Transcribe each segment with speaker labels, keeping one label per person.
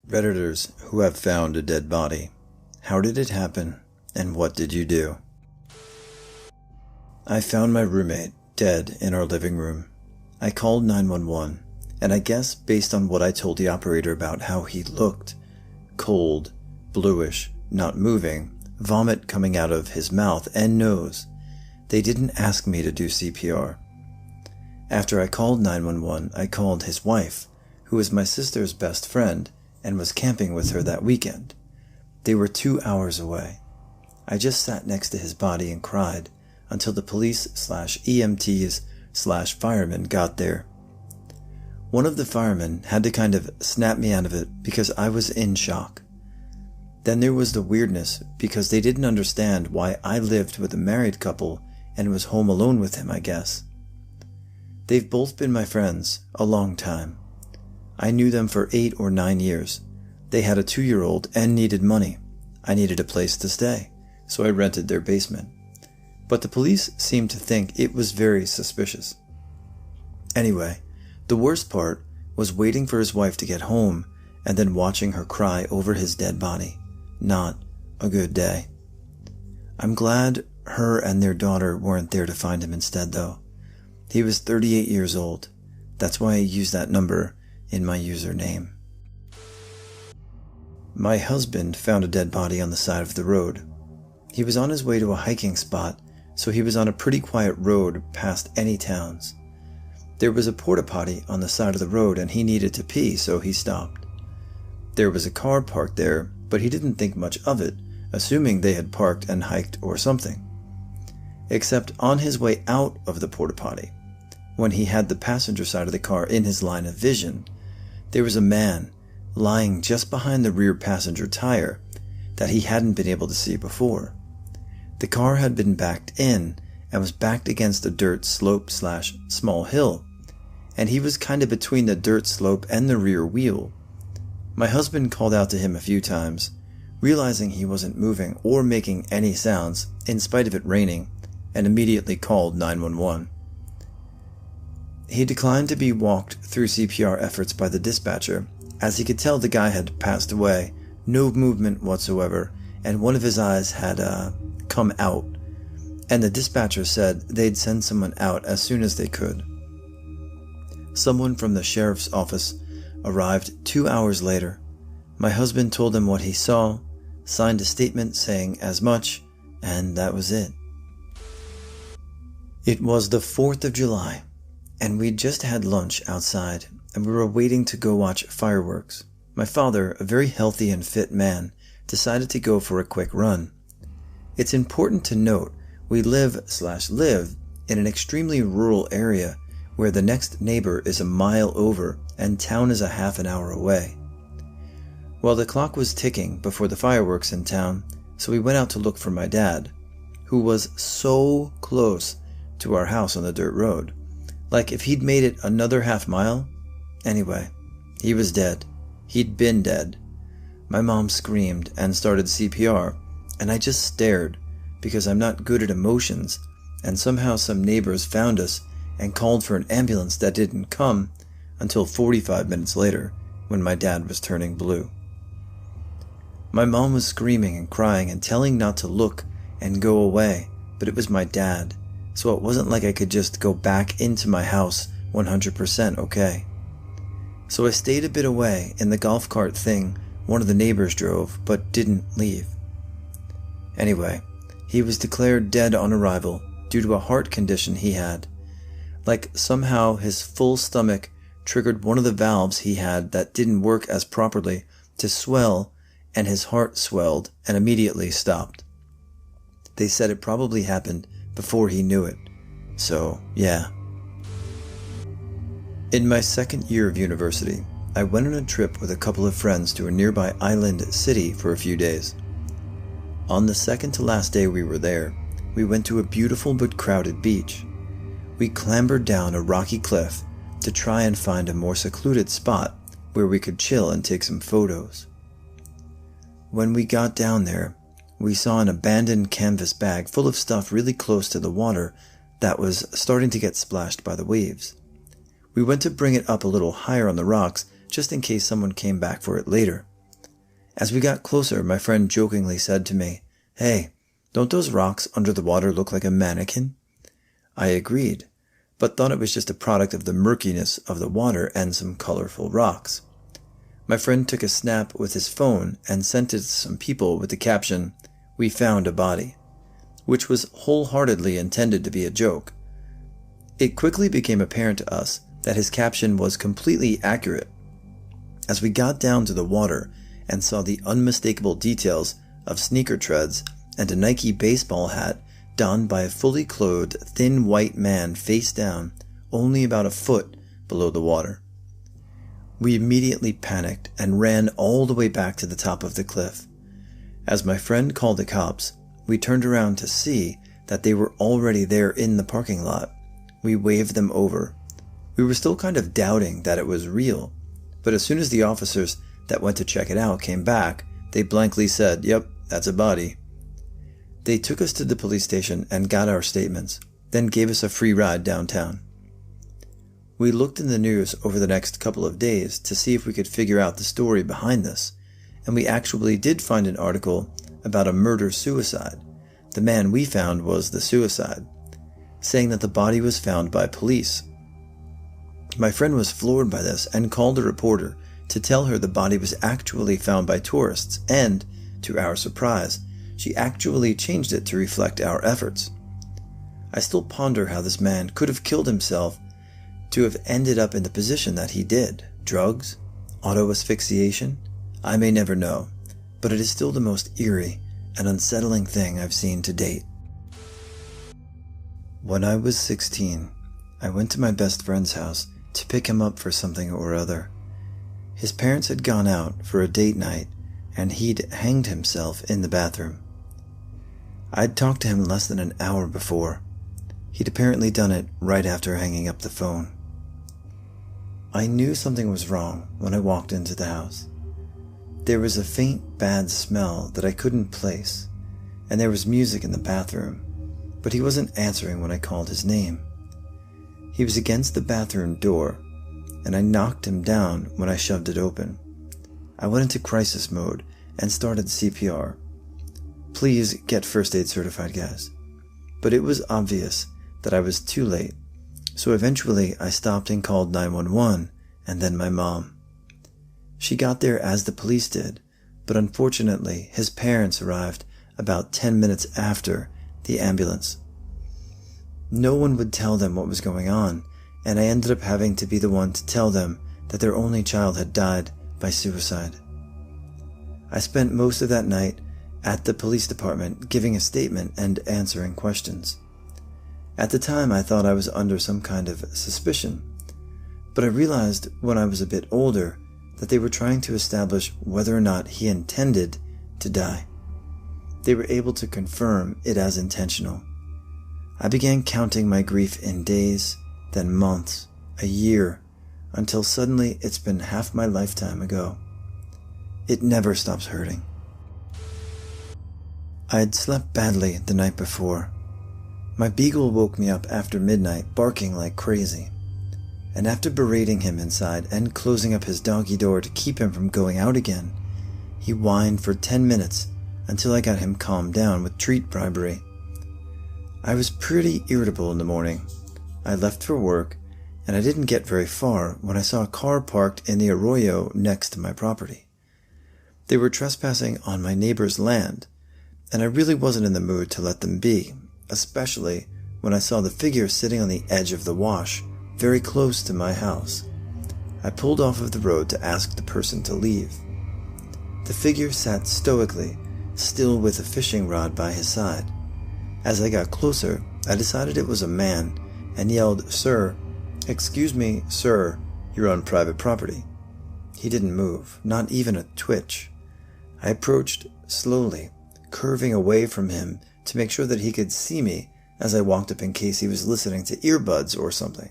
Speaker 1: Redditors who have found a dead body. How did it happen, and what did you do? I found my roommate dead in our living room. I called 911, and I guess based on what I told the operator about how he looked, cold, bluish, not moving, vomit coming out of his mouth and nose, they didn't ask me to do CPR. After I called 911, I called his wife, who is my sister's best friend, and was camping with her that weekend. They were 2 hours away. I just sat next to his body and cried until the police/EMTs/firemen got there. One of the firemen had to kind of snap me out of it because I was in shock. Then there was the weirdness because they didn't understand why I lived with a married couple and was home alone with him, I guess. They've both been my friends a long time. I knew them for 8 or 9 years. They had a 2-year-old and needed money. I needed a place to stay, so I rented their basement. But the police seemed to think it was very suspicious. Anyway, the worst part was waiting for his wife to get home and then watching her cry over his dead body. Not a good day. I'm glad her and their daughter weren't there to find him instead, though. He was 38 years old. That's why I used that number in my username. My husband found a dead body on the side of the road. He was on his way to a hiking spot, so he was on a pretty quiet road past any towns. There was a porta-potty on the side of the road and he needed to pee, so he stopped. There was a car parked there, but he didn't think much of it, assuming they had parked and hiked or something. Except on his way out of the porta-potty, when he had the passenger side of the car in his line of vision, there was a man lying just behind the rear passenger tire that he hadn't been able to see before. The car had been backed in and was backed against a dirt slope/small hill, and he was kind of between the dirt slope and the rear wheel. My husband called out to him a few times, realizing he wasn't moving or making any sounds in spite of it raining, and immediately called 911. He declined to be walked through CPR efforts by the dispatcher, as he could tell the guy had passed away, no movement whatsoever, and one of his eyes had come out, and the dispatcher said they'd send someone out as soon as they could. Someone from the sheriff's office arrived 2 hours later. My husband told them what he saw, signed a statement saying as much, and that was it. It was the 4th of July, and we'd just had lunch outside, and we were waiting to go watch fireworks. My father, a very healthy and fit man, decided to go for a quick run. It's important to note we live in an extremely rural area where the next neighbor is a mile over and town is a half an hour away. Well, the clock was ticking before the fireworks in town, so we went out to look for my dad, who was so close to our house on the dirt road. Like if he'd made it another half mile. Anyway, he was dead. He'd been dead. My mom screamed and started CPR, and I just stared because I'm not good at emotions, and somehow some neighbors found us and called for an ambulance that didn't come until 45 minutes later when my dad was turning blue. My mom was screaming and crying and telling not to look and go away, but it was my dad, so it wasn't like I could just go back into my house 100% okay. So I stayed a bit away in the golf cart thing one of the neighbors drove, but didn't leave. Anyway, he was declared dead on arrival due to a heart condition he had. Like somehow his full stomach triggered one of the valves he had that didn't work as properly to swell, and his heart swelled and immediately stopped. They said it probably happened before he knew it. So, yeah. In my second year of university, I went on a trip with a couple of friends to a nearby island city for a few days. On the second to last day we were there, we went to a beautiful but crowded beach. We clambered down a rocky cliff to try and find a more secluded spot where we could chill and take some photos. When we got down there, we saw an abandoned canvas bag full of stuff really close to the water that was starting to get splashed by the waves. We went to bring it up a little higher on the rocks just in case someone came back for it later, As we got closer, my friend jokingly said to me, "Hey, don't those rocks under the water look like a mannequin?" I agreed, but thought it was just a product of the murkiness of the water and some colorful rocks. My friend took a snap with his phone and sent it to some people with the caption, "We found a body," which was wholeheartedly intended to be a joke. It quickly became apparent to us that his caption was completely accurate. As we got down to the water and saw the unmistakable details of sneaker treads and a Nike baseball hat donned by a fully clothed, thin white man face down, only about a foot below the water. We immediately panicked and ran all the way back to the top of the cliff. As my friend called the cops, we turned around to see that they were already there in the parking lot. We waved them over. We were still kind of doubting that it was real, but as soon as the officers that went to check it out came back, they blankly said, "Yep, that's a body." They took us to the police station and got our statements, then gave us a free ride downtown. We looked in the news over the next couple of days to see if we could figure out the story behind this, and we actually did find an article about a murder-suicide. The man we found was the suicide, saying that the body was found by police. My friend was floored by this and called a reporter to tell her the body was actually found by tourists, and, to our surprise, she actually changed it to reflect our efforts. I still ponder how this man could have killed himself to have ended up in the position that he did. Drugs? Auto asphyxiation? I may never know, but it is still the most eerie and unsettling thing I've seen to date. When I was 16, I went to my best friend's house to pick him up for something or other. His parents had gone out for a date night, and he'd hanged himself in the bathroom. I'd talked to him less than an hour before. He'd apparently done it right after hanging up the phone. I knew something was wrong when I walked into the house. There was a faint, bad smell that I couldn't place, and there was music in the bathroom, but he wasn't answering when I called his name. He was against the bathroom door, and I knocked him down when I shoved it open. I went into crisis mode and started CPR. Please get first aid certified, guys. But it was obvious that I was too late, so eventually I stopped and called 911 and then my mom. She got there as the police did, but unfortunately his parents arrived about 10 minutes after the ambulance. No one would tell them what was going on, and I ended up having to be the one to tell them that their only child had died by suicide. I spent most of that night at the police department giving a statement and answering questions. At the time I thought I was under some kind of suspicion, but I realized when I was a bit older that they were trying to establish whether or not he intended to die. They were able to confirm it as intentional. I began counting my grief in days, then months, a year, until suddenly it's been half my lifetime ago. It never stops hurting. I had slept badly the night before. My beagle woke me up after midnight, barking like crazy. And after berating him inside and closing up his doggy door to keep him from going out again, he whined for 10 minutes until I got him calmed down with treat bribery. I was pretty irritable in the morning. I left for work, and I didn't get very far when I saw a car parked in the arroyo next to my property. They were trespassing on my neighbor's land, and I really wasn't in the mood to let them be, especially when I saw the figure sitting on the edge of the wash, very close to my house. I pulled off of the road to ask the person to leave. The figure sat stoically, still with a fishing rod by his side. As I got closer, I decided it was a man and yelled, "Sir, excuse me, sir, you're on private property." He didn't move, not even a twitch. I approached slowly, curving away from him to make sure that he could see me as I walked up in case he was listening to earbuds or something.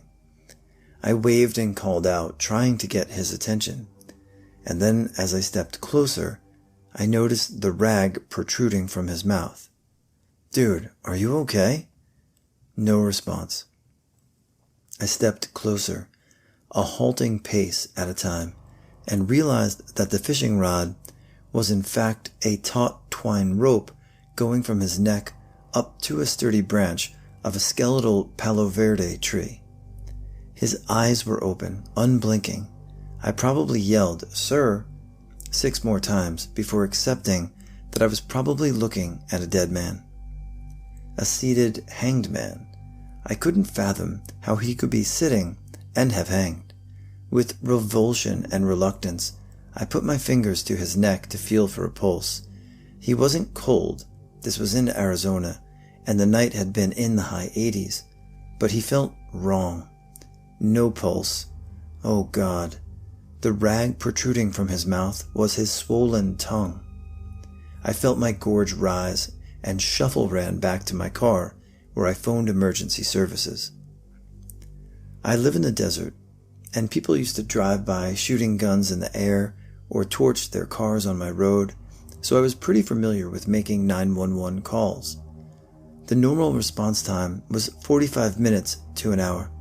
Speaker 1: I waved and called out, trying to get his attention. And then, as I stepped closer, I noticed the rag protruding from his mouth. "Dude, are you okay?" No response. I stepped closer, a halting pace at a time, and realized that the fishing rod was in fact a taut twine rope going from his neck up to a sturdy branch of a skeletal Palo Verde tree. His eyes were open, unblinking. I probably yelled, "Sir," 6 more times before accepting that I was probably looking at a dead man. A seated, hanged man. I couldn't fathom how he could be sitting and have hanged. With revulsion and reluctance, I put my fingers to his neck to feel for a pulse. He wasn't cold. This was in Arizona, and the night had been in the high 80s. But he felt wrong. No pulse. Oh God. The rag protruding from his mouth was his swollen tongue. I felt my gorge rise and shuffle ran back to my car, where I phoned emergency services. I live in the desert, and people used to drive by shooting guns in the air or torch their cars on my road, so I was pretty familiar with making 911 calls. The normal response time was 45 minutes to an hour.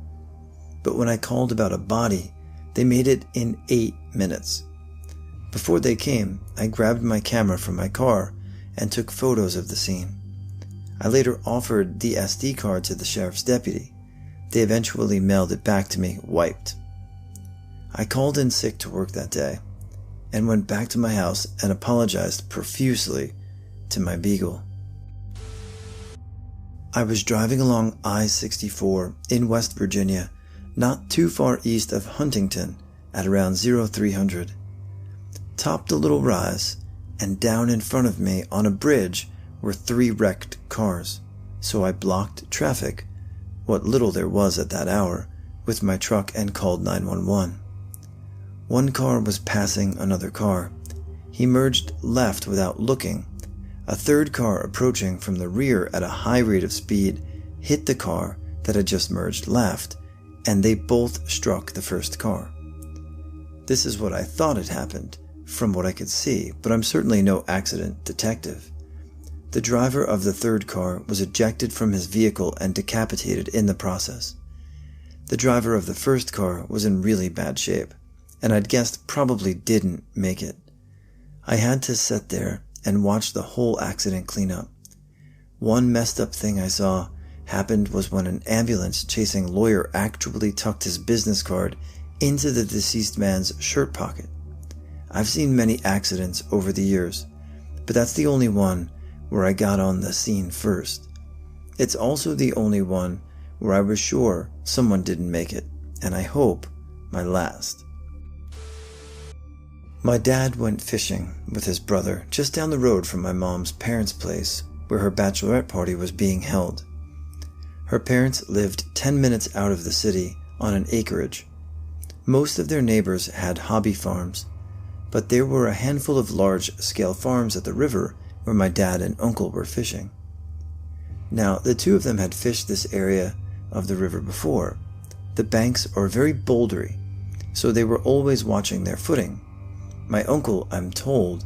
Speaker 1: But when I called about a body, they made it in 8 minutes. Before they came, I grabbed my camera from my car and took photos of the scene. I later offered the SD card to the sheriff's deputy. They eventually mailed it back to me, wiped. I called in sick to work that day and went back to my house and apologized profusely to my beagle. I was driving along I-64 in West Virginia, not too far east of Huntington, at around 0300. Topped a little rise, and down in front of me on a bridge were 3 wrecked cars, so I blocked traffic, what little there was at that hour, with my truck and called 911. One car was passing another car. He merged left without looking. A third car approaching from the rear at a high rate of speed hit the car that had just merged left, and they both struck the first car. This is what I thought had happened, from what I could see, but I'm certainly no accident detective. The driver of the third car was ejected from his vehicle and decapitated in the process. The driver of the first car was in really bad shape, and I'd guessed probably didn't make it. I had to sit there and watch the whole accident clean up. One messed up thing I saw happened was when an ambulance chasing lawyer actually tucked his business card into the deceased man's shirt pocket. I've seen many accidents over the years, but that's the only one where I got on the scene first. It's also the only one where I was sure someone didn't make it, and I hope my last. My dad went fishing with his brother just down the road from my mom's parents' place where her bachelorette party was being held. Her parents lived 10 minutes out of the city on an acreage. Most of their neighbors had hobby farms, but there were a handful of large-scale farms at the river where my dad and uncle were fishing. Now, the two of them had fished this area of the river before. The banks are very bouldery, so they were always watching their footing. My uncle, I'm told,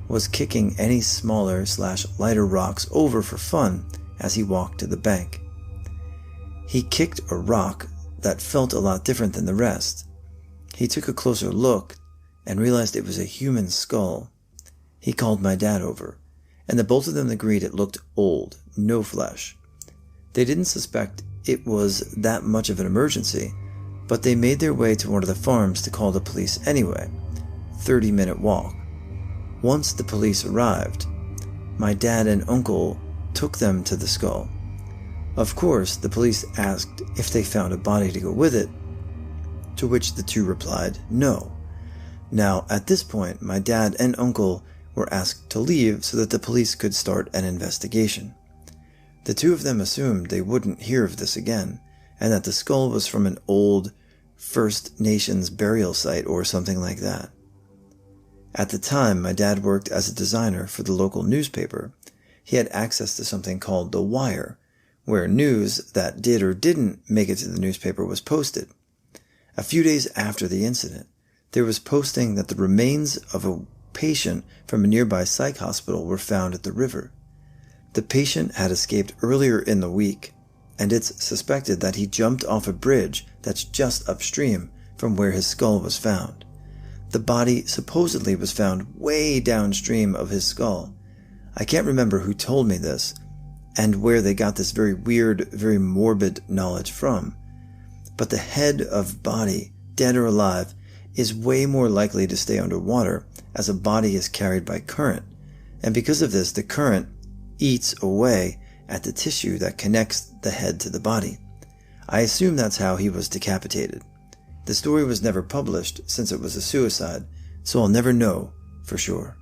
Speaker 1: was kicking any smaller/lighter rocks over for fun as he walked to the bank. He kicked a rock that felt a lot different than the rest. He took a closer look and realized it was a human skull. He called my dad over, and the both of them agreed it looked old, no flesh. They didn't suspect it was that much of an emergency, but they made their way to one of the farms to call the police anyway. 30-minute walk. Once the police arrived, my dad and uncle took them to the skull. Of course, the police asked if they found a body to go with it, to which the two replied no. Now, at this point, my dad and uncle were asked to leave so that the police could start an investigation. The two of them assumed they wouldn't hear of this again, and that the skull was from an old First Nations burial site or something like that. At the time, my dad worked as a designer for the local newspaper. He had access to something called The Wire, where news that did or didn't make it to the newspaper was posted. A few days after the incident, there was posting that the remains of a patient from a nearby psych hospital were found at the river. The patient had escaped earlier in the week, and it's suspected that he jumped off a bridge that's just upstream from where his skull was found. The body supposedly was found way downstream of his skull. I can't remember who told me this, and where they got this very weird, very morbid knowledge from. But the head of body, dead or alive, is way more likely to stay underwater, as a body is carried by current. And because of this, the current eats away at the tissue that connects the head to the body. I assume that's how he was decapitated. The story was never published since it was a suicide, so I'll never know for sure.